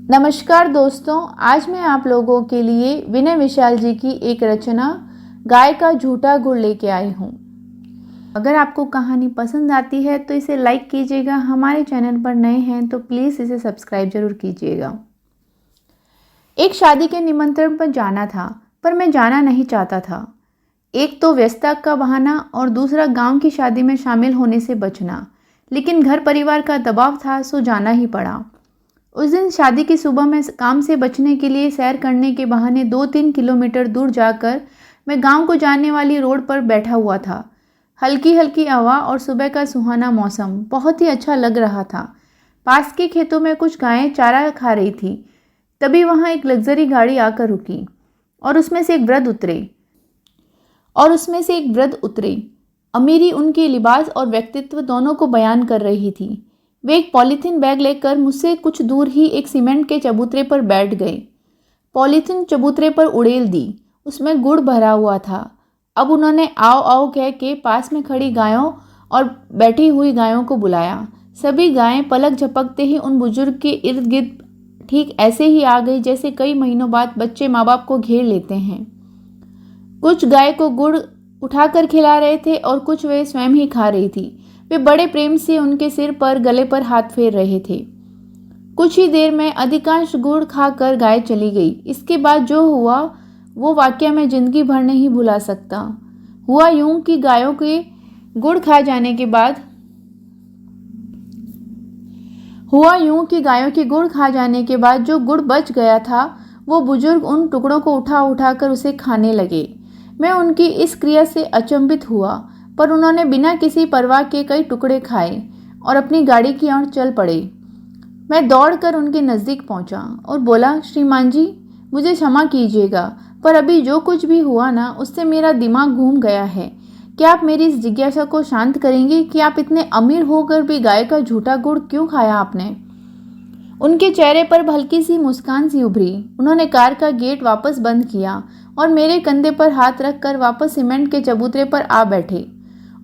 नमस्कार दोस्तों, आज मैं आप लोगों के लिए विनय विशाल जी की एक रचना गाय का झूठा गुड़ लेके आई हूँ। अगर आपको कहानी पसंद आती है तो इसे लाइक कीजिएगा। हमारे चैनल पर नए हैं तो प्लीज़ इसे सब्सक्राइब जरूर कीजिएगा। एक शादी के निमंत्रण पर जाना था, पर मैं जाना नहीं चाहता था। एक तो व्यस्तता का बहाना और दूसरा गांव की शादी में शामिल होने से बचना, लेकिन घर परिवार का दबाव था सो जाना ही पड़ा। उस दिन शादी की सुबह में काम से बचने के लिए सैर करने के बहाने 2-3 किलोमीटर दूर जाकर मैं गांव को जाने वाली रोड पर बैठा हुआ था। हल्की हल्की हवा और सुबह का सुहाना मौसम बहुत ही अच्छा लग रहा था। पास के खेतों में कुछ गायें चारा खा रही थी। तभी वहां एक लग्जरी गाड़ी आकर रुकी और उसमें से एक वृद्ध उतरे। अमीरी उनके लिबास और व्यक्तित्व दोनों को बयान कर रही थी। वे एक पॉलीथीन बैग लेकर मुझसे कुछ दूर ही एक सीमेंट के चबूतरे पर बैठ गए। पॉलीथीन चबूतरे पर उड़ेल दी। उसमें गुड़ भरा हुआ था। अब उन्होंने आओ आओ कह के पास में खड़ी गायों और बैठी हुई गायों को बुलाया। सभी गायें पलक झपकते ही उन बुजुर्ग के इर्द गिर्द ठीक ऐसे ही आ गई जैसे कई महीनों बाद बच्चे माँ बाप को घेर लेते हैं। कुछ गाय को गुड़ उठाकर खिला रहे थे और कुछ वे स्वयं ही खा रही थी। वे बड़े प्रेम से उनके सिर पर गले पर हाथ फेर रहे थे। कुछ ही देर में अधिकांश गुड़ खाकर गाय चली गई। इसके बाद जो हुआ वो वाकया मैं जिंदगी भर नहीं भुला सकता। हुआ यूं कि गायों के गुड़ खा जाने के बाद जो गुड़ बच गया था वो बुजुर्ग उन टुकड़ों को उठा उठाकर उसे खाने लगे। मैं उनकी इस क्रिया से अचंभित हुआ, पर उन्होंने बिना किसी परवाह के कई टुकड़े खाए और अपनी गाड़ी की ओर चल पड़े। मैं दौड़कर उनके नज़दीक पहुंचा और बोला, श्रीमान जी, मुझे क्षमा कीजिएगा, पर अभी जो कुछ भी हुआ ना, उससे मेरा दिमाग घूम गया है। क्या आप मेरी इस जिज्ञासा को शांत करेंगे कि आप इतने अमीर होकर भी गाय का झूठा गुड़ क्यों खाया आपने? उनके चेहरे पर हल्की सी मुस्कान सी उभरी। उन्होंने कार का गेट वापस बंद किया और मेरे कंधे पर हाथ रखकर वापस सीमेंट के चबूतरे पर आ बैठे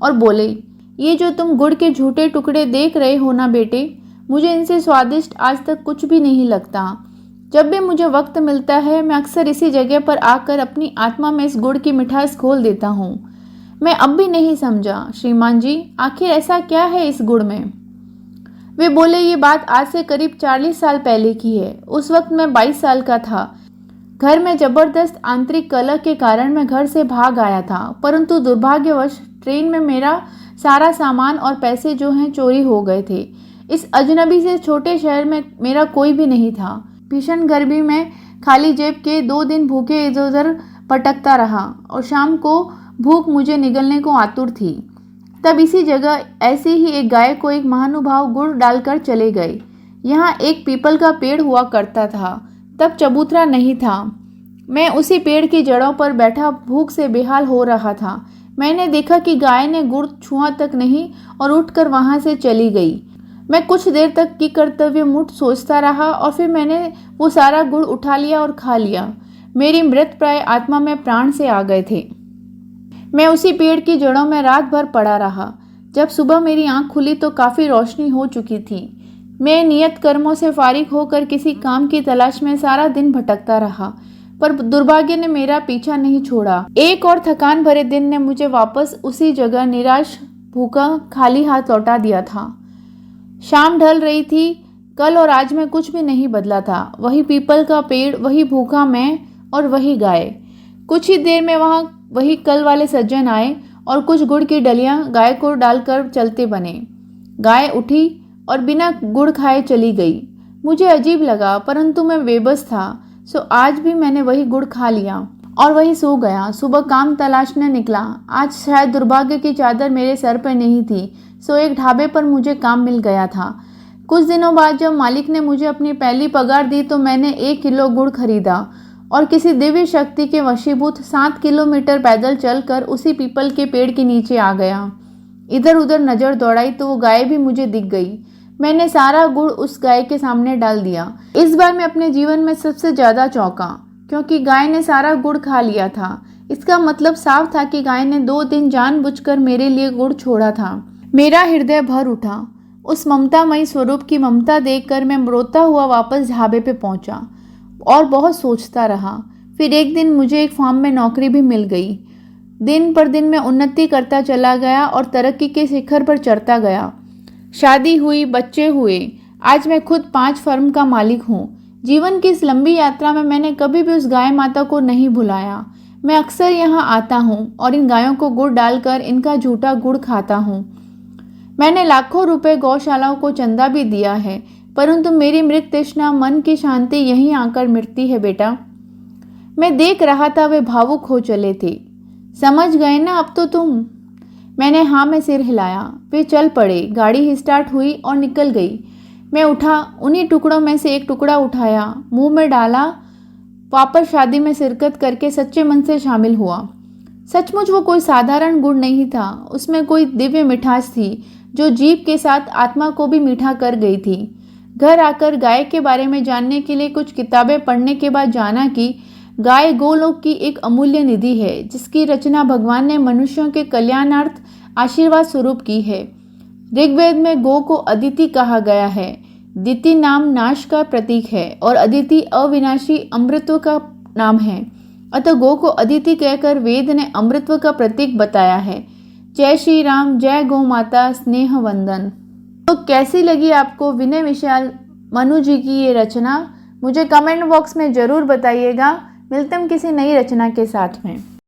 और बोले, ये जो तुम गुड़ के झूठे टुकड़े देख रहे हो ना बेटे, मुझे इनसे स्वादिष्ट आज तक कुछ भी नहीं लगता। जब भी मुझे वक्त मिलता है मैं अक्सर इसी जगह पर आकर अपनी आत्मा में इस गुड़ की मिठास घोल देता हूँ। मैं अब भी नहीं समझा श्रीमान जी, आखिर ऐसा क्या है इस गुड़ में? वे बोले, ये बात आज से करीब 40 साल पहले की है। उस वक्त मैं 22 साल का था। घर में जबरदस्त आंतरिक कलह के कारण मैं घर से भाग आया था, परंतु दुर्भाग्यवश ट्रेन में मेरा सारा सामान और पैसे जो हैं चोरी हो गए थे। इस अजनबी से छोटे शहर में मेरा कोई भी नहीं था। भीषण गर्मी में खाली जेब के 2 दिन भूखे इधर उधर भटकता रहा और शाम को भूख मुझे निगलने को आतुर थी। तब इसी जगह ऐसे ही एक गाय को एक महानुभाव गुड़ डालकर चले गए। यहाँ एक पीपल का पेड़ हुआ करता था। तब चबूतरा नहीं था। मैं उसी पेड़ की जड़ों पर बैठा भूख से बेहाल हो रहा था। मैंने देखा कि गाय ने गुड़ छुआ तक नहीं और उठकर वहां से चली गई। मैं कुछ देर तक की कर्तव्य मुठ सोचता रहा और फिर मैंने वो सारा गुड़ उठा लिया और खा लिया। मेरी मृत प्राय आत्मा में प्राण से आ गए थे। मैं उसी पेड़ की जड़ों में रात भर पड़ा रहा। जब सुबह मेरी आंख खुली तो काफी रोशनी हो चुकी थी। मैं नियत कर्मों से फारिग होकर किसी काम की तलाश में सारा दिन भटकता रहा, पर दुर्भाग्य ने मेरा पीछा नहीं छोड़ा। एक और थकान भरे दिन ने मुझे वापस उसी जगह निराश, भूखा, खाली हाथ लौटा दिया था। शाम ढल रही थी। कल और आज में कुछ भी नहीं बदला था। वही पीपल का पेड़, वही भूखा मैं और वही गाय। कुछ ही देर में वहां वही कल वाले सज्जन आए और कुछ गुड़ की डलियां गाय को डालकर चलते बने। गाय उठी और बिना गुड़ खाए चली गई। मुझे अजीब लगा, परंतु मैं बेबस था, सो आज भी मैंने वही गुड़ खा लिया और वही सो गया। सुबह काम तलाशने निकला। आज शायद दुर्भाग्य की चादर मेरे सर पर नहीं थी, सो एक ढाबे पर मुझे काम मिल गया था। कुछ दिनों बाद जब मालिक ने मुझे अपनी पहली पगार दी तो मैंने 1 किलो गुड़ खरीदा और किसी दिव्य शक्ति के वशीभूत 7 किलोमीटर पैदल चलकर उसी पीपल के पेड़ के नीचे आ गया। इधर उधर नजर दौड़ाई तो वो गाय भी मुझे दिख गई। मैंने सारा गुड़ उस गाय के सामने डाल दिया। इस बार मैं अपने जीवन में सबसे ज्यादा चौंका, क्योंकि गाय ने सारा गुड़ खा लिया था। इसका मतलब साफ था कि गाय ने 2 दिन जानबूझकर मेरे लिए गुड़ छोड़ा था। मेरा हृदय भर उठा। उस ममतामयी स्वरूप की ममता देखकर मैं रोता हुआ वापस ढाबे पे पहुंचा और बहुत सोचता रहा। फिर एक दिन मुझे एक फार्म में नौकरी भी मिल गई। दिन पर दिन मैं उन्नति करता चला गया और तरक्की के शिखर पर चढ़ता गया। शादी हुई, बच्चे हुए। आज मैं खुद 5 फर्म का मालिक हूँ। जीवन की इस लंबी यात्रा में मैंने कभी भी उस गाय माता को नहीं भुलाया। मैं अक्सर यहाँ आता हूँ और इन गायों को गुड़ डालकर इनका झूठा गुड़ खाता हूँ। मैंने लाखों रुपए गौशालाओं को चंदा भी दिया है, परंतु मेरी मृत तृष्णा, मन की शांति यहीं आकर मिटती है बेटा। मैं देख रहा था वे भावुक हो चले थे। समझ गए ना अब तो तुम? मैंने हाँ में सिर हिलाया। वे चल पड़े। गाड़ी स्टार्ट हुई और निकल गई। मैं उठा, उन्हीं टुकड़ों में से एक टुकड़ा उठाया, मुंह में डाला, वापस शादी में शिरकत करके सच्चे मन से शामिल हुआ। सचमुच वो कोई साधारण गुण नहीं था, उसमें कोई दिव्य मिठास थी जो जीभ के साथ आत्मा को भी मीठा कर गई थी। घर आकर गाय के बारे में जानने के लिए कुछ किताबें पढ़ने के बाद जाना कि गाय गोलोक की एक अमूल्य निधि है, जिसकी रचना भगवान ने मनुष्यों के कल्याणार्थ आशीर्वाद स्वरूप की है। ऋग्वेद में गो को अदिति कहा गया है। दिति नाम नाश का प्रतीक है और अदिति अविनाशी अमृतत्व का नाम है। अतः गो को अदिति कहकर वेद ने अमृतत्व का प्रतीक बताया है। जय श्री राम, जय गौ माता, स्नेह वंदन। तो कैसी लगी आपको विनय विशाल मनु जी की ये रचना? मुझे कमेंट बॉक्स में जरूर बताइएगा। मिलते हैं किसी नई रचना के साथ में।